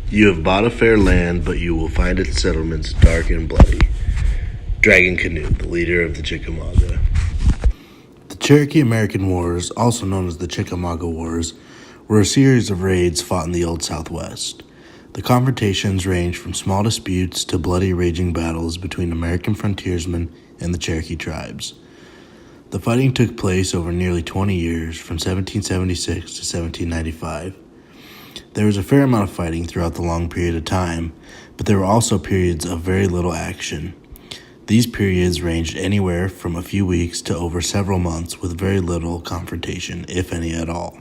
You have bought a fair land, but you will find its settlements dark and bloody. Dragon Canoe, the leader of the Chickamauga. The Cherokee American Wars, also known as the Chickamauga Wars, were a series of raids fought in the Old Southwest. The confrontations ranged from small disputes to bloody raging battles between American frontiersmen and the Cherokee tribes. The fighting took place over nearly 20 years, from 1776 to 1795. There was a fair amount of fighting throughout the long period of time, but there were also periods of very little action. These periods ranged anywhere from a few weeks to over several months with very little confrontation, if any at all.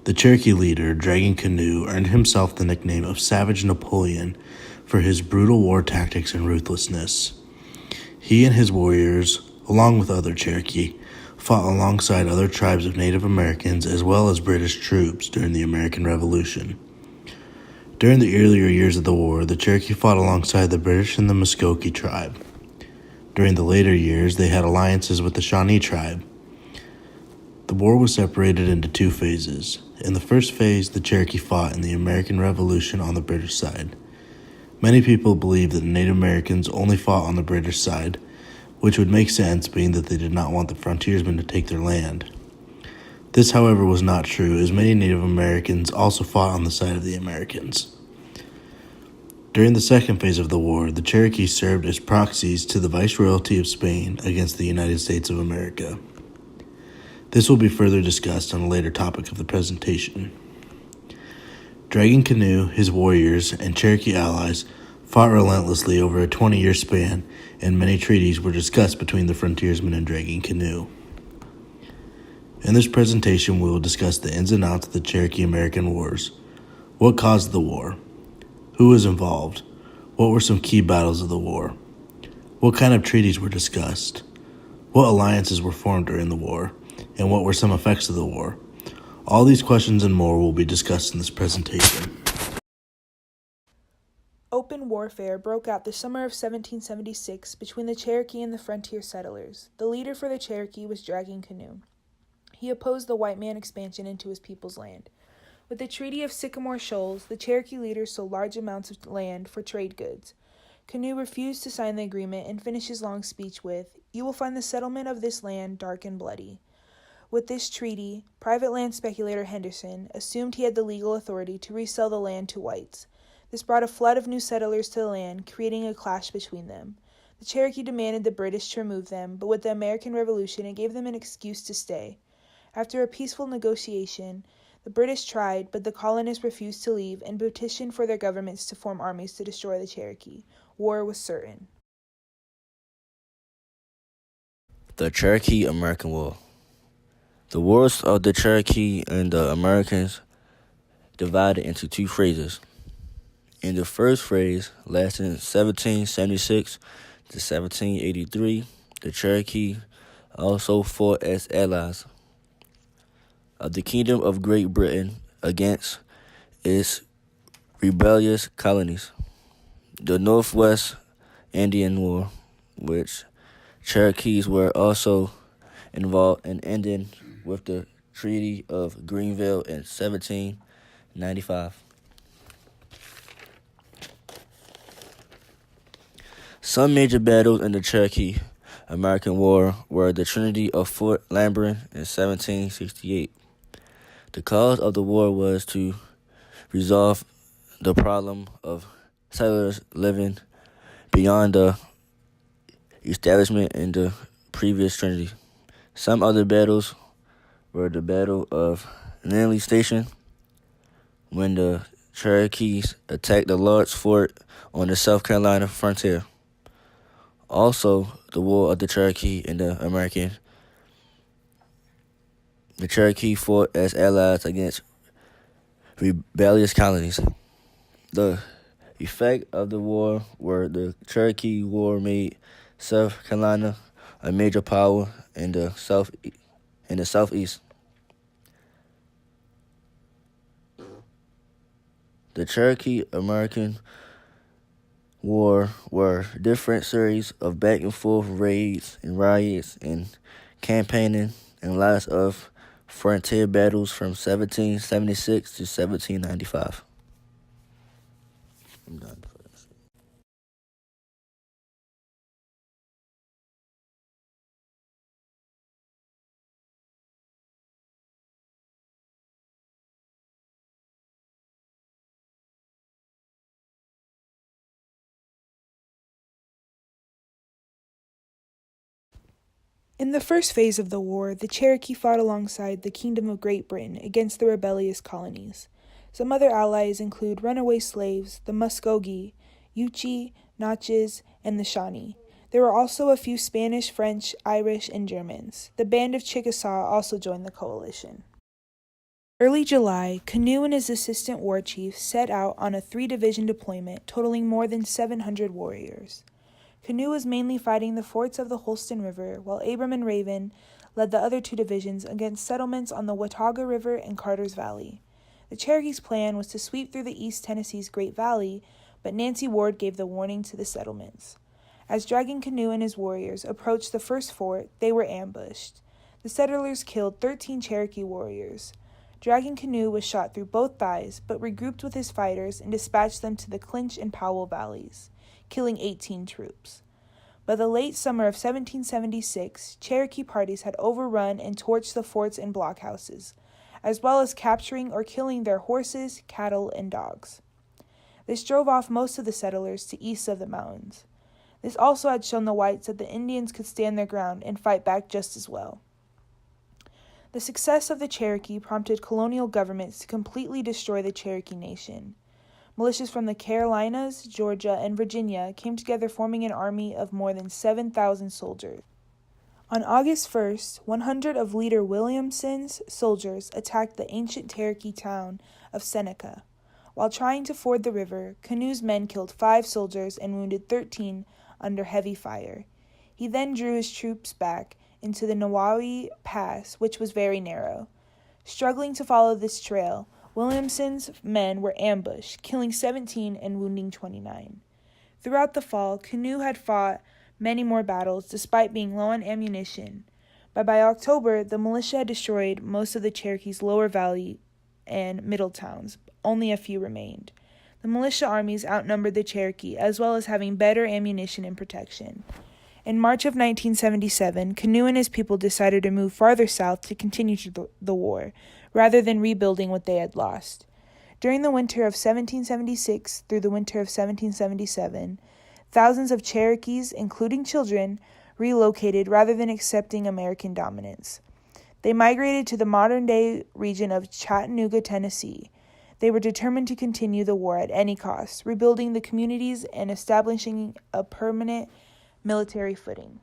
The Cherokee leader, Dragon Canoe, earned himself the nickname of Savage Napoleon for his brutal war tactics and ruthlessness. He and his warriors, along with other Cherokee, fought alongside other tribes of Native Americans as well as British troops during the American Revolution. During the earlier years of the war, the Cherokee fought alongside the British and the Muskogee tribe. During the later years, they had alliances with the Shawnee tribe. The war was separated into two phases. In the first phase, the Cherokee fought in the American Revolution on the British side. Many people believe that the Native Americans only fought on the British side, which would make sense being that they did not want the frontiersmen to take their land. This, however, was not true, as many Native Americans also fought on the side of the Americans. During the second phase of the war, the Cherokee served as proxies to the Viceroyalty of Spain against the United States of America. This will be further discussed on a later topic of the presentation. Dragon Canoe, his warriors, and Cherokee allies fought relentlessly over a 20-year span, and many treaties were discussed between the frontiersmen and Dragon Canoe. In this presentation, we will discuss the ins and outs of the Cherokee American Wars. What caused the war? Who was involved? What were some key battles of the war? What kind of treaties were discussed? What alliances were formed during the war? And what were some effects of the war? All these questions and more will be discussed in this presentation. Open warfare broke out the summer of 1776 between the Cherokee and the frontier settlers. The leader for the Cherokee was Dragon Canoe. He opposed the white man expansion into his people's land. With the Treaty of Sycamore Shoals, the Cherokee leaders sold large amounts of land for trade goods. Canoe refused to sign the agreement and finished his long speech with, "You will find the settlement of this land dark and bloody." With this treaty, private land speculator Henderson assumed he had the legal authority to resell the land to whites. This brought a flood of new settlers to the land, creating a clash between them. The Cherokee demanded the British to remove them, but with the American Revolution, it gave them an excuse to stay. After a peaceful negotiation, the British tried, but the colonists refused to leave and petitioned for their governments to form armies to destroy the Cherokee. War was certain. The Cherokee American War. The wars of the Cherokee and the Americans divided into two phases. In the first phase, lasting 1776 to 1783, the Cherokee also fought as allies of the Kingdom of Great Britain against its rebellious colonies. The Northwest Indian War, which Cherokees were also involved in, ended with the Treaty of Greenville in 1795. Some major battles in the Cherokee American War were the Treaty of Fort Lambert in 1768. The cause of the war was to resolve the problem of settlers living beyond the establishment in the previous treaty. Some other battles were the Battle of Lindley Station, when the Cherokees attacked the large fort on the South Carolina frontier. Also, the War of the Cherokee and the American. The Cherokee fought as allies against rebellious colonies. The effect of the war were the Cherokee War made South Carolina a major power in the southeast. The Cherokee American War were different series of back and forth raids and riots and campaigning and lots of frontier battles from 1776 to 1795. I'm done. In the first phase of the war, the Cherokee fought alongside the Kingdom of Great Britain against the rebellious colonies. Some other allies include runaway slaves, the Muskogee, Yuchi, Natchez, and the Shawnee. There were also a few Spanish, French, Irish, and Germans. The Band of Chickasaw also joined the coalition. Early July, Canoe and his assistant war chief set out on a 3-division deployment totaling more than 700 warriors. Canoe was mainly fighting the forts of the Holston River, while Abram and Raven led the other 2 divisions against settlements on the Watauga River and Carter's Valley. The Cherokees' plan was to sweep through the East Tennessee's Great Valley, but Nancy Ward gave the warning to the settlements. As Dragging Canoe and his warriors approached the first fort, they were ambushed. The settlers killed 13 Cherokee warriors. Dragging Canoe was shot through both thighs, but regrouped with his fighters and dispatched them to the Clinch and Powell valleys, killing 18 troops. By the late summer of 1776, Cherokee parties had overrun and torched the forts and blockhouses, as well as capturing or killing their horses, cattle, and dogs. This drove off most of the settlers to east of the mountains. This also had shown the whites that the Indians could stand their ground and fight back just as well. The success of the Cherokee prompted colonial governments to completely destroy the Cherokee Nation. Militias from the Carolinas, Georgia, and Virginia came together, forming an army of more than 7,000 soldiers. On August 1st, 100 of Leader Williamson's soldiers attacked the ancient Cherokee town of Seneca. While trying to ford the river, Canoe's men killed 5 soldiers and wounded 13 under heavy fire. He then drew his troops back into the Nawawi Pass, which was very narrow. Struggling to follow this trail, Williamson's men were ambushed, killing 17 and wounding 29. Throughout the fall, Canoe had fought many more battles despite being low on ammunition, but by October, the militia had destroyed most of the Cherokee's lower valley and middle towns. Only a few remained. The militia armies outnumbered the Cherokee, as well as having better ammunition and protection. In March of 1977, Canoe and his people decided to move farther south to continue the war, rather than rebuilding what they had lost. During the winter of 1776 through the winter of 1777, thousands of Cherokees, including children, relocated rather than accepting American dominance. They migrated to the modern-day region of Chattanooga, Tennessee. They were determined to continue the war at any cost, rebuilding the communities and establishing a permanent military footing.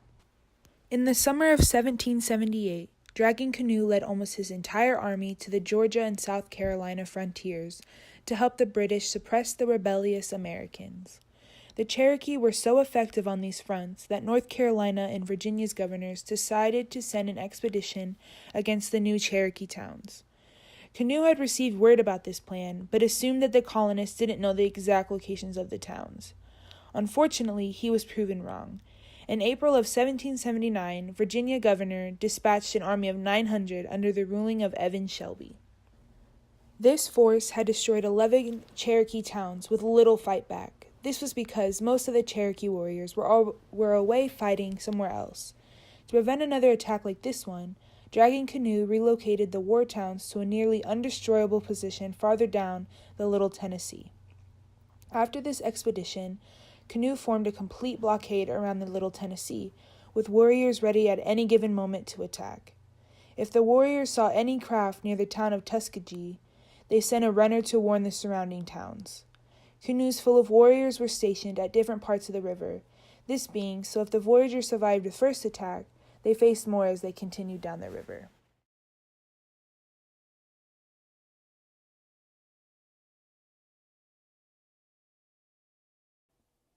In the summer of 1778, Dragging Canoe led almost his entire army to the Georgia and South Carolina frontiers to help the British suppress the rebellious Americans. The Cherokee were so effective on these fronts that North Carolina and Virginia's governors decided to send an expedition against the new Cherokee towns. Canoe had received word about this plan, but assumed that the colonists didn't know the exact locations of the towns. Unfortunately, he was proven wrong. In April of 1779, Virginia governor dispatched an army of 900 under the ruling of Evan Shelby. This force had destroyed 11 Cherokee towns with little fight back. This was because most of the Cherokee warriors were away fighting somewhere else. To prevent another attack like this one, Dragging Canoe relocated the war towns to a nearly undestroyable position farther down the Little Tennessee. After this expedition, Canoe formed a complete blockade around the Little Tennessee, with warriors ready at any given moment to attack. If the warriors saw any craft near the town of Tuskegee, they sent a runner to warn the surrounding towns. Canoes full of warriors were stationed at different parts of the river, this being so if the voyagers survived the first attack, they faced more as they continued down the river.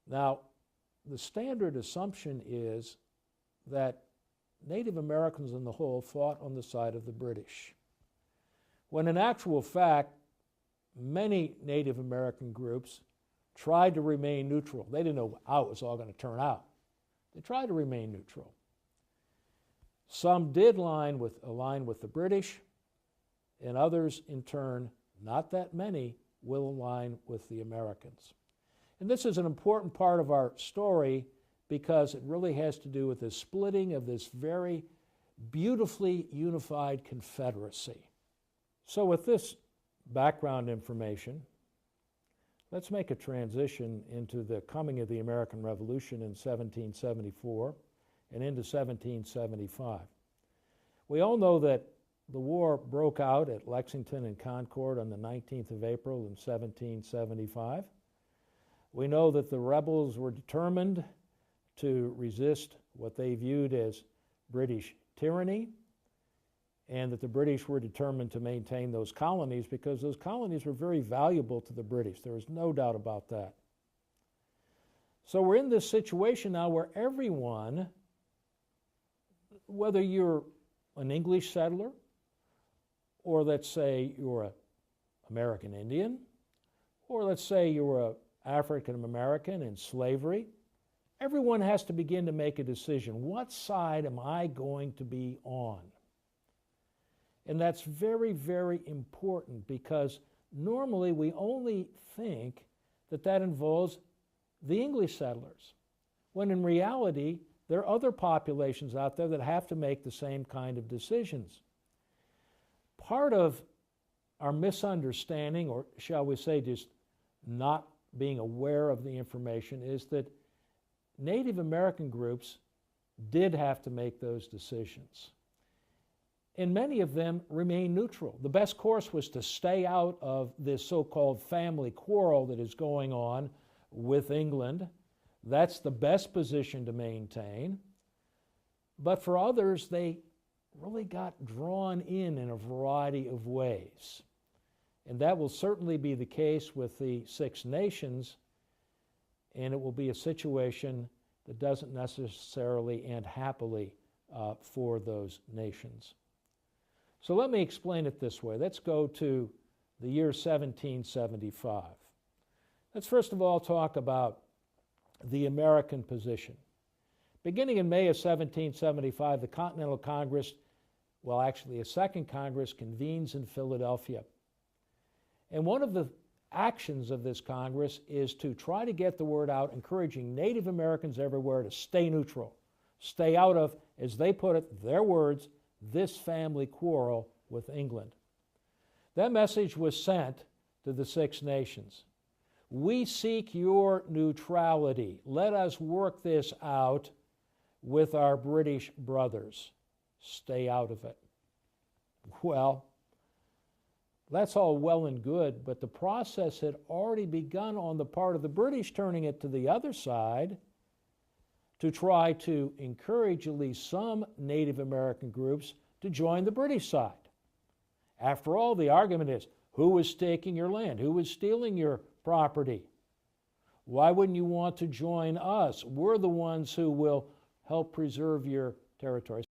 Now, the standard assumption is that Native Americans on the whole fought on the side of the British, when in actual fact, many Native American groups tried to remain neutral. They didn't know how it was all going to turn out. They tried to remain neutral. Some did align with the British, and others, in turn, not that many, will align with the Americans. And this is an important part of our story because it really has to do with the splitting of this very beautifully unified Confederacy. So with this background information, let's make a transition into the coming of the American Revolution in 1774 and into 1775. We all know that the war broke out at Lexington and Concord on the 19th of April in 1775. We know that the rebels were determined to resist what they viewed as British tyranny, and that the British were determined to maintain those colonies because those colonies were very valuable to the British. There is no doubt about that. So we're in this situation now where everyone, whether you're an English settler, or let's say you're an American Indian, or let's say you're an African American in slavery, everyone has to begin to make a decision. What side am I going to be on? And that's very, very important because normally we only think that that involves the English settlers, when in reality there are other populations out there that have to make the same kind of decisions. Part of our misunderstanding, or shall we say just not being aware of the information, is that Native American groups did have to make those decisions. And many of them remain neutral. The best course was to stay out of this so-called family quarrel that is going on with England. That's the best position to maintain. But for others, they really got drawn in a variety of ways. And that will certainly be the case with the Six Nations, and it will be a situation that doesn't necessarily end happily for those nations. So let me explain it this way. Let's go to the year 1775. Let's first of all talk about the American position. Beginning in May of 1775, the Continental Congress, well, actually a second Congress, convenes in Philadelphia. And one of the actions of this Congress is to try to get the word out, encouraging Native Americans everywhere to stay neutral, stay out of, as they put it, their words, this family quarrel with England. That message was sent to the Six Nations. We seek your neutrality. Let us work this out with our British brothers. Stay out of it. Well, that's all well and good, but the process had already begun on the part of the British, turning it to the other side to try to encourage at least some Native American groups to join the British side. After all, the argument is, who is taking your land? Who is stealing your property? Why wouldn't you want to join us? We're the ones who will help preserve your territory.